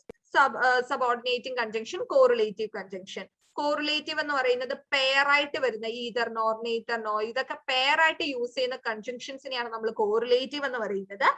subordinating conjunction, correlative conjunction. Correlative എന്ന് പറയുന്നത് പെയർ ആയിട്ട് വരുന്ന ഈതർ നോർ നെയ്തർ നോ ഇതൊക്കെ പെയർ ആയിട്ട് യൂസ് ചെയ്യുന്ന കൺജങ്ഷൻസിനെയാണ് നമ്മൾ കോറിലേറ്റീവ് എന്ന് പറയുന്നത്.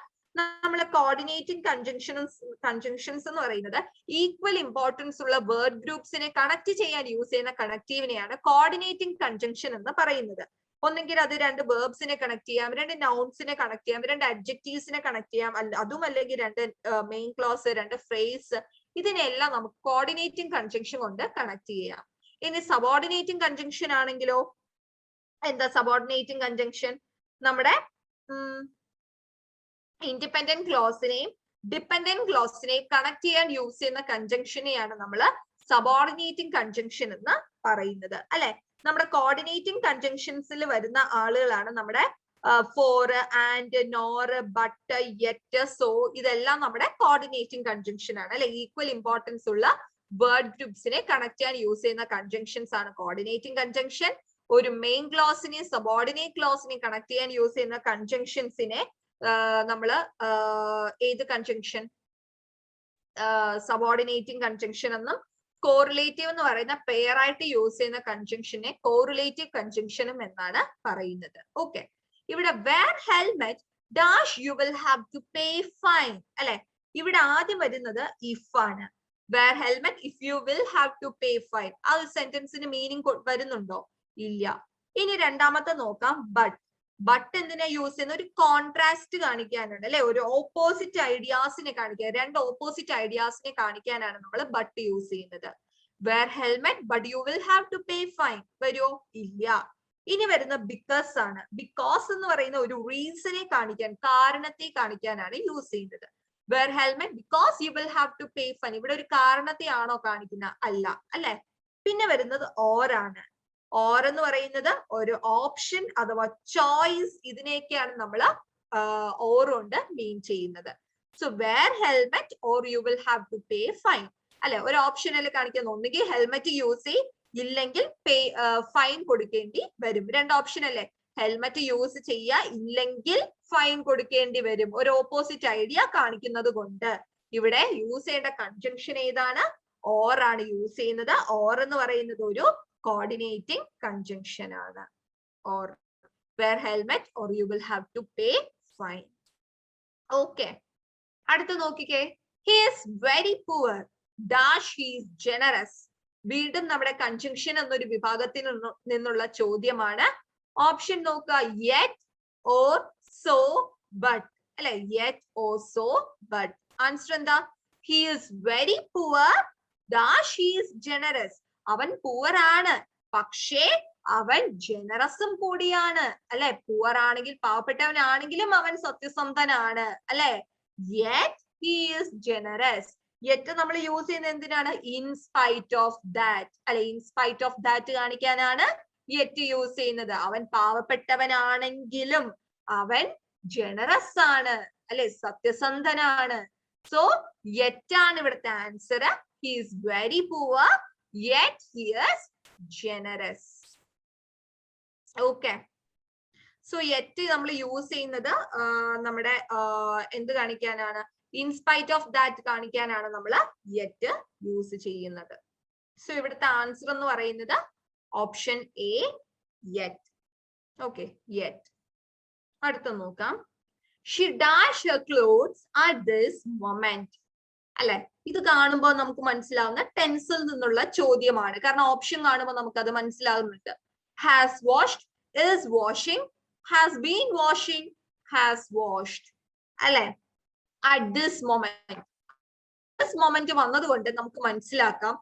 നമ്മൾ കോർഡിനേറ്റിംഗ് കൺജങ്ഷൻസ് എന്ന് പറയുന്നത് ഈക്വൽ ഇമ്പോർട്ടൻസ് ഉള്ള വേർഡ് ഗ്രൂപ്പ്സിനെ കണക്ട് ചെയ്യാൻ യൂസ് ചെയ്യുന്ന കണക്റ്റീവിനെയാണ് കോർഡിനേറ്റിംഗ് കൺജങ്ഷൻ എന്ന് പറയുന്നത്. ഒന്നെങ്കിൽ അത് രണ്ട് വേർബ്സിനെ കണക്ട് ചെയ്യാം, രണ്ട് നൗൺസിനെ കണക്ട് ചെയ്യാം, രണ്ട് അഡ്ജക്റ്റീവ്സിനെ കണക്ട് ചെയ്യാം, അതും അല്ലെങ്കിൽ രണ്ട് മെയിൻ ക്ലോസ്, രണ്ട് ഫ്രേസ്, ഇതിനെല്ലാം നമുക്ക് കോർഡിനേറ്റിംഗ് കൺജങ്ഷൻ കൊണ്ട് കണക്ട് ചെയ്യാം. ഇനി സബോർഡിനേറ്റിംഗ് കൺജങ്ഷൻ ആണെങ്കിലോ എന്താ? സബോർഡിനേറ്റിംഗ് കൺജങ്ഷൻ നമ്മുടെ ഇൻഡിപെൻഡന്റ് ക്ലോസിനെയും ഡിപെൻഡന്റ് ക്ലോസിനെയും കണക്ട് ചെയ്യാൻ യൂസ് ചെയ്യുന്ന കൺജങ്ഷനെയാണ് നമ്മൾ സബോർഡിനേറ്റിംഗ് കൺജങ്ഷൻ എന്ന് പറയുന്നത് അല്ലെ? നമ്മുടെ കോർഡിനേറ്റിംഗ് കൺജങ്ഷൻസിൽ വരുന്ന ആളുകളാണ് നമ്മുടെ for, and, nor, but, yet, so ഇതെല്ലാം നമ്മുടെ കോർഡിനേറ്റിംഗ് കൺജങ്ഷൻ ആണ് അല്ലെ? ഈക്വൽ ഇമ്പോർട്ടൻസ് ഉള്ള വേർഡ് ഗ്രൂപ്പ്സിനെ കണക്ട് ചെയ്യാൻ യൂസ് ചെയ്യുന്ന കൺജങ്ഷൻസ് ആണ് കോർഡിനേറ്റിംഗ് കൺജങ്ഷൻ. ഒരു മെയിൻ ക്ലോസിനെയും സബോർഡിനേറ്റ് ക്ലോസിനെയും കണക്ട് ചെയ്യാൻ യൂസ് ചെയ്യുന്ന കൺജങ്ഷൻസിനെ നമ്മള് ഏത് കൺജങ്ഷൻ? സബോർഡിനേറ്റിംഗ് കൺജങ്ഷൻ എന്നും കോറിലേറ്റീവ് എന്ന് പറയുന്ന പെയർ ആയിട്ട് യൂസ് ചെയ്യുന്ന കൺജങ്ഷനെ കോറിലേറ്റീവ് കൺജങ്ഷനും എന്നാണ് പറയുന്നത്. ഓക്കെ, ഇവിടെ wear helmet dash you will have to pay fine അല്ലെ? ഇവിടെ ആദ്യം വരുന്നത് ഇഫ് ആണ്. Wear helmet if you will have to pay fine. ആ ഒരു സെന്റൻസിന് മീനിങ് വരുന്നുണ്ടോ? ഇല്ല. ഇനി രണ്ടാമത്തെ നോക്കാം, ബട്ട്. ബട്ട് എന്തിനാ യൂസ് ചെയ്യുന്ന? ഒരു കോൺട്രാസ്റ്റ് കാണിക്കാനാണ് അല്ലെ? ഒരു ഓപ്പോസിറ്റ് ഐഡിയാസിനെ കാണിക്കാൻ, രണ്ട് ഓപ്പോസിറ്റ് ഐഡിയാസിനെ കാണിക്കാനാണ് നമ്മൾ ബട്ട് യൂസ് ചെയ്യുന്നത്. Wear helmet but you will have to pay fine വരുമോ? ഇല്ല. ഇനി വരുന്ന ബിക്കോസ് ആണ്. ബിക്കോസ് എന്ന് പറയുന്ന ഒരു റീസണെ കാണിക്കാൻ, കാരണത്തെ കാണിക്കാനാണ് യൂസ് ചെയ്യുന്നത്. Wear helmet because you will have to pay fine. ഇവിടെ ഒരു കാരണത്തെ ആണോ കാണിക്കുന്നത്? അല്ല അല്ലെ? പിന്നെ വരുന്നത് ഓർ ആണ്. ഓർ എന്ന് പറയുന്നത് ഒരു ഓപ്ഷൻ അഥവാ ചോയ്സ്, ഇതിനെയൊക്കെയാണ് നമ്മൾ ഓർ കൊണ്ട് മീൻ ചെയ്യുന്നത്. So wear helmet or you will have to pay fine അല്ലെ? ഒരു ഓപ്ഷനിൽ കാണിക്കുന്ന ഒന്നുകിൽ ഹെൽമെറ്റ് യൂസ് ചെയ്യും, ഇല്ലെങ്കിൽ ഫൈൻ കൊടുക്കേണ്ടി വരും. രണ്ട് ഓപ്ഷൻ അല്ലേ? ഹെൽമെറ്റ് യൂസ് ചെയ്യുക, ഇല്ലെങ്കിൽ ഫൈൻ കൊടുക്കേണ്ടി വരും. ഒരു ഓപ്പോസിറ്റ് ഐഡിയ കാണിക്കുന്നത് കൊണ്ട് ഇവിടെ യൂസ് ചെയ്യേണ്ട കൺജങ്ഷൻ ഏതാണ്? ഓർ ആണ് യൂസ് ചെയ്യുന്നത്. ഓർ എന്ന് പറയുന്നത് ഒരു കോർഡിനേറ്റിംഗ് കൺജങ്ഷൻ ആണ്. Or wear helmet or you will have to pay fine. Okay, അടുത്ത നോക്കിക്കേ. He is very poor dash he is generous. വീണ്ടും നമ്മുടെ കൺജങ്ഷൻ എന്നൊരു വിഭാഗത്തിൽ നിന്നുള്ള ചോദ്യമാണ്. ഓപ്ഷൻ നോക്കുക, yet or so but അല്ലെ? yet or so but. Answer എന്താ? He is very poor dash he is generous. അവൻ പൂവർ ആണ്, പക്ഷേ അവൻ ജനറസും കൂടിയാണ് അല്ലെ. പൂവർ ആണെങ്കിൽ പാവപ്പെട്ടവനാണെങ്കിലും അവൻ സത്യസന്ധനാണ് അല്ലെ. yet he is generous. yet നമ്മൾ യൂസ് ചെയ്യുന്നത് എന്തിനാണ്? in spite of that അല്ലെ. in spite of that കാണിക്കാനാണ് yet യൂസ് ചെയ്യുന്നത്. അവൻ പാവപ്പെട്ടവനാണെങ്കിലും അവൻ ജനറസ് ആണ് അല്ലെ, സത്യസന്ധനാണ്. സോ yet ആണ് ഇവിടുത്തെ answer. he is very poor yet he is generous. Okay, so yet നമ്മൾ യൂസ് ചെയ്യുന്നത് നമ്മുടെ എന്ത് കാണിക്കാനാണ്? ഇൻസ്പൈറ്റ് ഓഫ് ദാറ്റ് കാണിക്കാനാണ് നമ്മൾ yet യൂസ് ചെയ്യുന്നത്. സോ ഇവിടുത്തെ ആൻസർ എന്ന് പറയുന്നത് option A, yet. Okay, yet. അടുത്ത നോക്കാം. She dashed her clothes at this moment. അല്ലെ, ഇത് കാണുമ്പോൾ നമുക്ക് മനസ്സിലാവുന്ന ടെൻസിൽ നിന്നുള്ള ചോദ്യമാണ്. കാരണം ഓപ്ഷൻ കാണുമ്പോൾ നമുക്ക് അത് മനസ്സിലാകുന്നുണ്ട്. has washed, is washing, has been washing, has washed അല്ലെ. at this moment, this moment വന്നതുകൊണ്ട് നമുക്ക് മനസ്സിലാക്കാം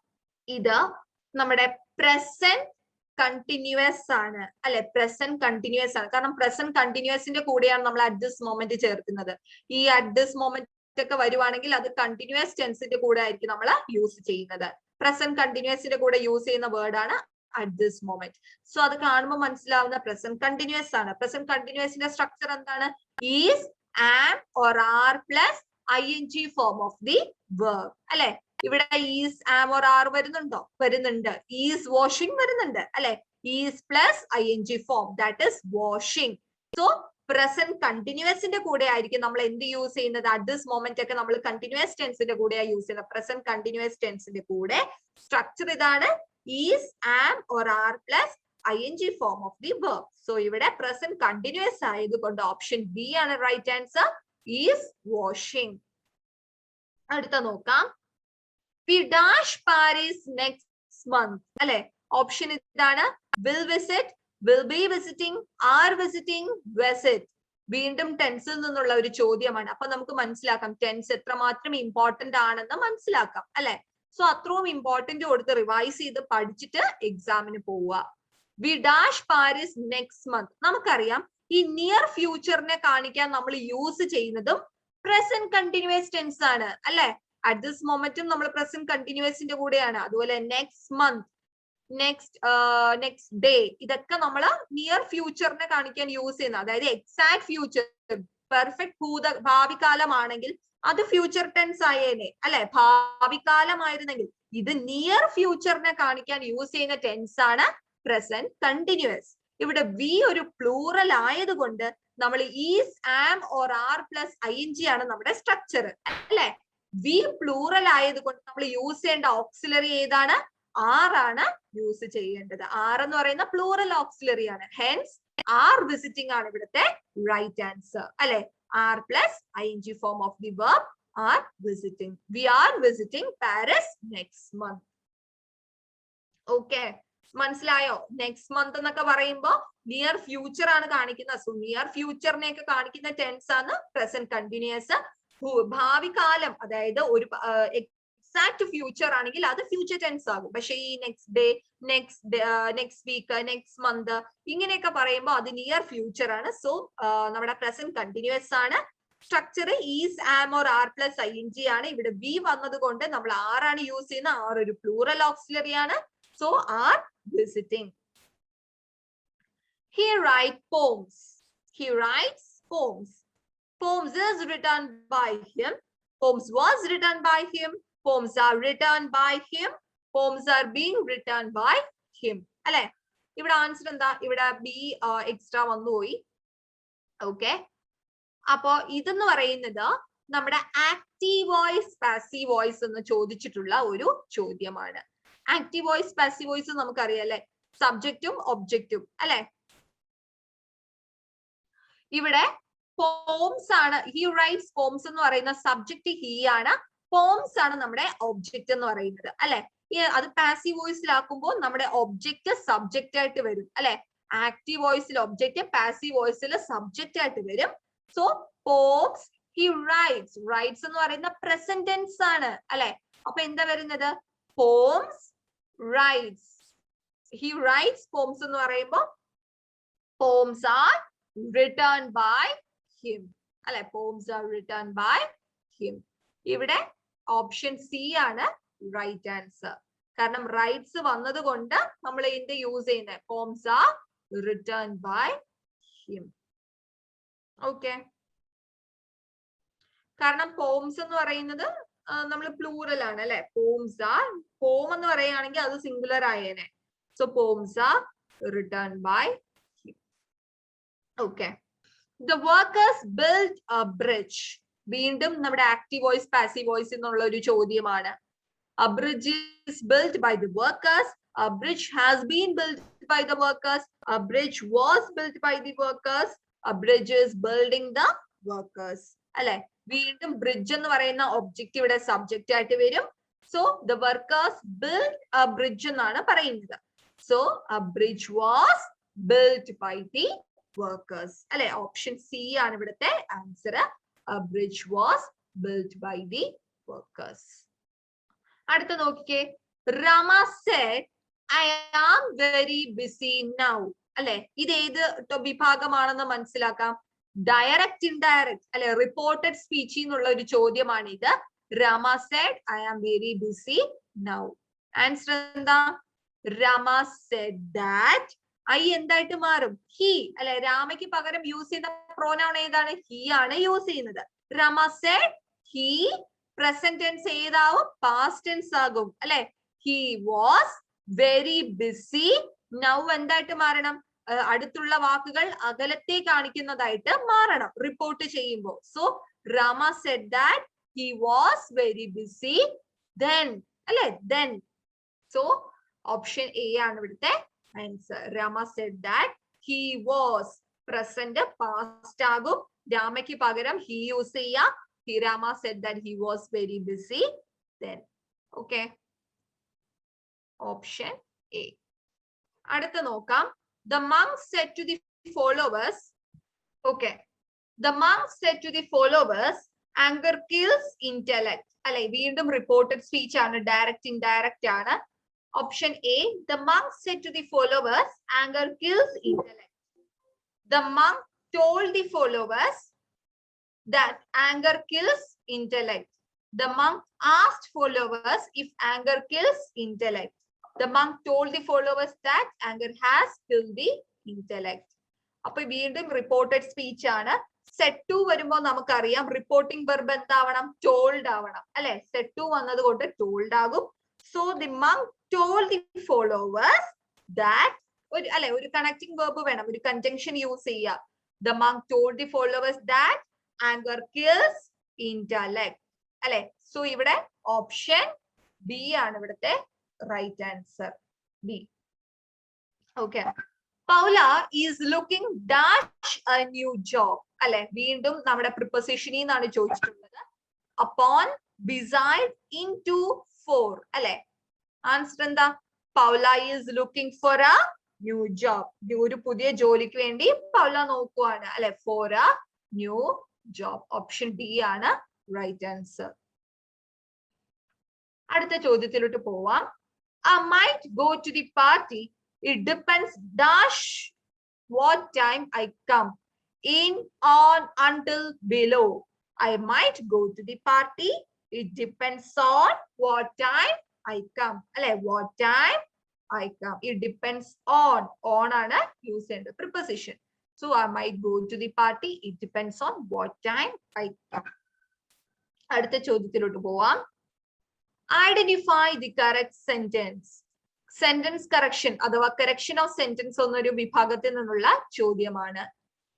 ഇത് നമ്മുടെ പ്രസന്റ് കണ്ടിന്യൂസ് ആണ് അല്ലെ. പ്രസന്റ് കണ്ടിന്യൂസ് ആണ്. കാരണം പ്രസന്റ് കണ്ടിന്യൂസിന്റെ കൂടെയാണ് നമ്മൾ at this moment ചേർക്കുന്നത്. ഈ at this moment ഒക്കെ വരുവാണെങ്കിൽ അത് കണ്ടിന്യൂസ് ടെൻസിന്റെ കൂടെ ആയിരിക്കും നമ്മൾ യൂസ് ചെയ്യുന്നത്. പ്രസന്റ് കണ്ടിന്യൂസിന്റെ കൂടെ യൂസ് ചെയ്യുന്ന വേർഡ് ആണ് at this moment. സോ അത് കാണുമ്പോൾ മനസ്സിലാവുന്ന പ്രസന്റ് കണ്ടിന്യൂസ് ആണ്. പ്രസന്റ് കണ്ടിന്യൂസിന്റെ സ്ട്രക്ചർ എന്താണ്? is, am or are plus ing form of the verb അല്ലെ. ഇവിടെ is, am or are വരുന്നുണ്ടോ? വരുന്നുണ്ട്. is washing വരുന്നുണ്ട് അല്ലെ. is plus ing form, that is washing. So present കണ്ടിന്യൂസിന്റെ കൂടെ ആയിരിക്കും നമ്മൾ എന്ത് യൂസ് ചെയ്യുന്നത്? at this moment ഒക്കെ നമ്മൾ കണ്ടിന്യൂസ് ടെൻസിന്റെ കൂടെയാണ് യൂസ് ചെയ്യുന്നത്. പ്രസന്റ് കണ്ടിന്യൂസ് ടെൻസിന്റെ കൂടെ സ്ട്രക്ചർ ഇതാണ് is, am or are plus ing form of the verb. So ഇവിടെ പ്രസന്റ് കണ്ടിന്യൂസ് ആയതുകൊണ്ട് ഓപ്ഷൻ ബി ആണ് റൈറ്റ് ആൻസർ, is washing. അടുത്ത നോക്കാം. we dash Paris next month അല്ലെ. ഓപ്ഷൻ ഇതാണ് will visit, will be visiting, are visiting, visit. വീണ്ടും ടെൻസിൽ നിന്നുള്ള ഒരു ചോദ്യമാണ്. അപ്പൊ നമുക്ക് മനസ്സിലാക്കാം ടെൻസ് എത്രമാത്രം ഇമ്പോർട്ടന്റ് ആണെന്ന് മനസ്സിലാക്കാം അല്ലെ. സോ അത്രയും ഇമ്പോർട്ടന്റ് കൊടുത്ത് റിവൈസ് ചെയ്ത് പഠിച്ചിട്ട് എക്സാമിന് പോവുക. we dash Paris next month. നമുക്കറിയാം ഈ നിയർ ഫ്യൂച്ചറിനെ കാണിക്കാൻ നമ്മൾ യൂസ് ചെയ്യുന്നതും പ്രസന്റ് കണ്ടിന്യൂസ് ടെൻസ് ആണ് അല്ലെ. at this momentum നമ്മൾ പ്രസന്റ് കണ്ടിന്യൂസിന്റെ കൂടെയാണ്. അതുപോലെ നെക്സ്റ്റ് മന്ത്, നെക്സ്റ്റ് ഡേ, ഇതൊക്കെ നമ്മൾ നിയർ ഫ്യൂച്ചറിനെ കാണിക്കാൻ യൂസ് ചെയ്യുന്നത്. അതായത് എക്സാക്ട് ഫ്യൂച്ചർ, പെർഫെക്റ്റ് ഭാവികാലമാണെങ്കിൽ അത് ഫ്യൂച്ചർ ടെൻസ് ആയേനെ അല്ലെ. ഭാവികാലമായിരുന്നെങ്കിൽ ഇത് നിയർ ഫ്യൂച്ചറിനെ കാണിക്കാൻ യൂസ് ചെയ്യുന്ന ടെൻസ് ആണ് പ്രസന്റ് കണ്ടിന്യൂസ്. ഇവിടെ വി ഒരു പ്ലൂറൽ ആയതുകൊണ്ട് നമ്മൾ is, am or are plus ing ആണ് നമ്മുടെ സ്ട്രക്ചർ അല്ലെ. വി പ്ലൂറൽ ആയതുകൊണ്ട് നമ്മൾ യൂസ് ചെയ്യേണ്ട ഓക്സിലറി ഏതാണ്? ആർ ആണ് യൂസ് ചെയ്യേണ്ടത്. ആർ എന്ന് പറയുന്ന പ്ലൂറൽ ഓക്സിലറി ആണ്. ഹെൻസ് ആർ വിസിറ്റിംഗ് ആണ് ഇവിടുത്തെ റൈറ്റ് ആൻസർ അല്ലെ. Are plus ing form of the verb are visiting. We are visiting Paris next month. Okay, മനസ്സിലായോ? നെക്സ്റ്റ് മന്ത് എന്നൊക്കെ പറയുമ്പോൾ നിയർ ഫ്യൂച്ചർ ആണ് കാണിക്കുന്നത്. സോ നിയർ ഫ്യൂച്ചറിനെയൊക്കെ കാണിക്കുന്ന ടെൻസ് ആണ് പ്രസന്റ് കണ്ടിന്യൂസ്. ഭാവികാലം അതായത് ഒരു എക്സാക്ട് ഫ്യൂച്ചർ ആണെങ്കിൽ അത് ഫ്യൂച്ചർ ടെൻസ് ആകും. പക്ഷെ ഈ next day, next week, next month ഇങ്ങനെയൊക്കെ പറയുമ്പോൾ അത് നിയർ ഫ്യൂച്ചർ ആണ്. സോ നമ്മുടെ പ്രസന്റ് കണ്ടിന്യൂസ് ആണ്. Structure is, am or are plus ing ആണ്. ഇവിടെ ബി വന്നത് കൊണ്ട് നമ്മൾ ആർ ആണ് യൂസ് ചെയ്യുന്നത്. ആർ ഒരു പ്ലൂറൽ ഓക്സിലറി ആണ്. So are visiting. He writes poems. He writes poems. Poems is written by him. Poems was written by him. Poems are written by him. Poems are being written by him. അല്ലെ. ഇവിടെ answer എന്താ? ഇവിടെ B extra വന്നുപോയി. Okay, അപ്പോ ഇതെന്ന് പറയുന്നത് നമ്മുടെ active voice, passive voice എന്ന് ചോദിച്ചിട്ടുള്ള ഒരു ചോദ്യമാണ്. ആക്റ്റീവ് വോയിസ്, പാസീവ് വോയിസ് നമുക്കറിയാം അല്ലെ. സബ്ജക്റ്റും ഒബ്ജക്റ്റും അല്ലെ. ഇവിടെ പോംസ് ആണ്. ഹി റൈറ്റ്സ് പോംസ് എന്ന് പറയുന്ന സബ്ജക്ട് ഹി ആണ്. പോംസ് ആണ് നമ്മുടെ ഒബ്ജക്റ്റ് എന്ന് പറയുന്നത് അല്ലെ. അത് പാസീവ് വോയിസിലാക്കുമ്പോൾ നമ്മുടെ ഒബ്ജക്റ്റ് സബ്ജക്റ്റ് ആയിട്ട് വരും അല്ലെ. ആക്റ്റീവ് വോയിസിൽ ഒബ്ജക്റ്റ്, പാസീവ് വോയിസിൽ സബ്ജക്റ്റ് ആയിട്ട് വരും. So poems he writes. Writes എന്ന് പറയുന്ന പ്രസന്റ് ടെൻസ് ആണ് അല്ലെ. അപ്പൊ എന്താ വരുന്നത്? Poems writes. He writes poems എന്ന് പറയുമ്പോൾ poems are written by him. അല്ലെ, poems are written by him. ഇവിടെ ഓപ്ഷൻ സി ആണ് റൈറ്റ് ആൻസർ. കാരണം റൈറ്റ്സ് വന്നത് കൊണ്ട് നമ്മൾ ഇതിന്റെ യൂസ് ചെയ്യുന്നത് poems are written by him. Okay, കാരണം poems എന്ന് പറയുന്നത് നമ്മൾ പ്ലൂറൽ ആണ് അല്ലെ. poems are, poem എന്ന് പറയുകയാണെങ്കിൽ അത് singular ആയേനെ. So poems are written by him. Okay. The workers built a bridge. വീണ്ടും നമ്മുടെ ആക്റ്റീവ് വോയിസ് പാസീവ് വോയിസ് എന്നുള്ള ഒരു ചോദ്യമാണ്. A bridge is built by the workers. A bridge has been built by the workers. A bridge was built by the workers. A bridge is building the workers. അല്ലെ, വീണ്ടും bridge എന്ന് പറയുന്ന object ഇവിടെ subject ആയിട്ട് വരും. So the workers build a bridge എന്നാണ് പറയുന്നത്. So a bridge was build by the workers. അല്ലെ, ഓപ്ഷൻ സി ആണ് ഇവിടുത്തെ answer. A bridge was build by the workers. അടുത്ത നോക്കിക്കേ, Rama said I am very busy now. അല്ലെ, ഇത് ഏത് വിഭാഗമാണെന്ന് മനസ്സിലാക്കാം. ഡയറക്റ്റ് ഇൻഡയറക്റ്റ് അല്ലെ, റിപ്പോർട്ടഡ് സ്പീച്ച് എന്നുള്ള ഒരു ചോദ്യമാണ് ഇത്. Rama said I am very busy now. Answer എന്താ? Rama said that. ഐ എന്തായിട്ട് മാറും? ഹി അല്ലെ, രാമയ്ക്ക് പകരം യൂസ് ചെയ്യുന്ന പ്രോനൗൺ ഏതാണ്? ഹി ആണ് യൂസ് ചെയ്യുന്നത്. Rama said he, present tense ഏതാവും? പാസ്റ്റ് ടെൻസ് ആകും അല്ലെ. He was very busy. Now എന്തായിട്ട് മാറണം? അടുത്തുള്ള വാക്കുകൾ അകലത്തെ കാണിക്കുന്നതായിട്ട് മാറണം റിപ്പോർട്ട് ചെയ്യുമ്പോൾ. So Rama said that he was very busy then അല്ലെ, then. സോ ഓപ്ഷൻ എ ആണ് ഇവിടുത്തെ answer. Rama said that he was, present past ആകും, രാമയ്ക്ക് പകരം ഹി യൂസ് ചെയ്യാം. Rama said that he was very busy then. Okay, option A. അടുത്ത നോക്കാം. The monk said to the followers, okay, the monk said to the followers, anger kills intellect. അല്ലെ, വീണ്ടും reported speech ആണ്, direct indirect ആണ്. Option A, the monk said to the followers, anger kills intellect. The monk told the followers that anger kills intellect. The monk asked followers if anger kills intellect. The monk told the followers that anger has killed the intellect. അപ്പൊ വീണ്ടും reported speech ആണ്. Set to വരുമ്പോൾ നമുക്കറിയാം reporting verb എന്താവണം? Told ആവണം അല്ലെ. Set to വന്നത് കൊണ്ട് told ആകും. So the monk told the followers that, ഒരു അല്ലെ, ഒരു കണക്ടിംഗ് വെർബ് വേണം, ഒരു കൺജങ്ഷൻ യൂസ് ചെയ്യുക. The monk told the followers that anger kills intellect അല്ലെ. സോ ഇവിടെ ഓപ്ഷൻ ബി ആണ് ഇവിടുത്തെ right answer, B. Okay, Paula is looking dash a new job അല്ലെ. വീണ്ടും നമ്മുടെ പ്രിപ്പോസിഷനിൽ നിന്നാണ് ചോദിച്ചിട്ടുള്ളത്. Upon, beside, into, for അല്ലെ. ആൻസർ എന്താ? Paula is looking for a new job. ഒരു പുതിയ ജോലിക്ക് വേണ്ടി പൗല നോക്കുവാണ് അല്ലെ. For a new job. Option D ആണ് റൈറ്റ് ആൻസർ. അടുത്ത ചോദ്യത്തിലോട്ട് പോവാം. I might go to the party. It depends dash what time I come. In, on, until, below. I might go to the party. It depends on what time I come. അല്ലെ, what time I come. It depends on. On ആണ് use ചെയ്യേണ്ടത് preposition. So I might go to the party. It depends on what time I come. അടുത്ത ചോദ്യത്തിലോട്ട് പോവാം. Identify the correct sentence. Sentence correction അഥവാ correction of sentence എന്നൊരു വിഭാഗത്തിൽ നിന്നുള്ള ചോദ്യമാണ്.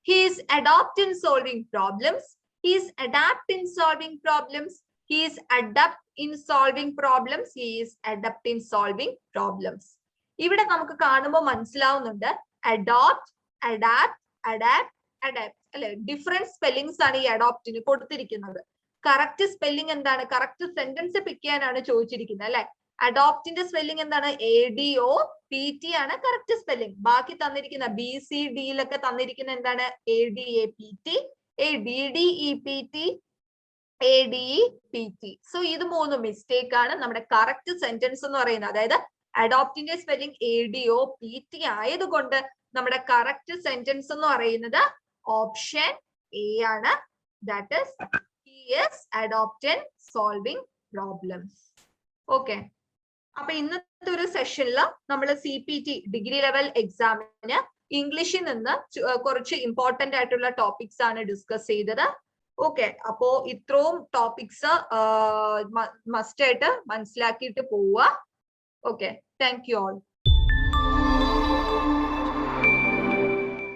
He is adept in solving problems. He is adept in solving problems. He is adept in solving problems. He is adept in solving problems. ഇവിടെ നമുക്ക് കാണുമ്പോൾ മനസ്സിലാവുന്നുണ്ട് adopt, adapt, adapt, adapt അല്ലെ. Different spellings ആണ് ഈ അഡോപ്റ്റിന് കൊടുത്തിരിക്കുന്നത്. കറക്റ്റ് സ്പെല്ലിംഗ് എന്താണ്? Correct sentence പിക്ക് ചെയ്യാനാണ് ചോദിച്ചിരിക്കുന്നത് അല്ലെ. അഡോപ്റ്റിന്റെ സ്പെല്ലിംഗ് എന്താണ്? ADOPT ആണ് കറക്റ്റ് സ്പെല്ലിംഗ്. ബാക്കി തന്നിരിക്കുന്ന BCDയിലൊക്കെ തന്നിരിക്കുന്ന എന്താണ്? ADAPT, ADDEPT, ADEPT. സോ ഇത് മൂന്ന് മിസ്റ്റേക്ക് ആണ്. നമ്മുടെ കറക്റ്റ് സെന്റൻസ് എന്ന് പറയുന്നത്, അതായത് അഡോപ്റ്റിന്റെ സ്പെല്ലിംഗ് ADOPT ആയതുകൊണ്ട് നമ്മുടെ കറക്റ്റ് സെന്റൻസ് എന്ന് പറയുന്നത് ഓപ്ഷൻ എ ആണ്. That is he is adept in solving problems. Okay, അപ്പൊ ഇന്നത്തെ ഒരു സെഷനിൽ നമ്മൾ CPT ഡിഗ്രി ലെവൽ എക്സാമിന് ഇംഗ്ലീഷിൽ നിന്ന് കുറച്ച് ഇമ്പോർട്ടന്റ് ആയിട്ടുള്ള ടോപ്പിക്സ് ആണ് ഡിസ്കസ് ചെയ്തത്. ഓക്കെ, അപ്പോ ഇത്രയും ടോപ്പിക്സ് മസ്റ്റ് ആയിട്ട് മനസ്സിലാക്കിയിട്ട് പോവുക. Okay, thank you all.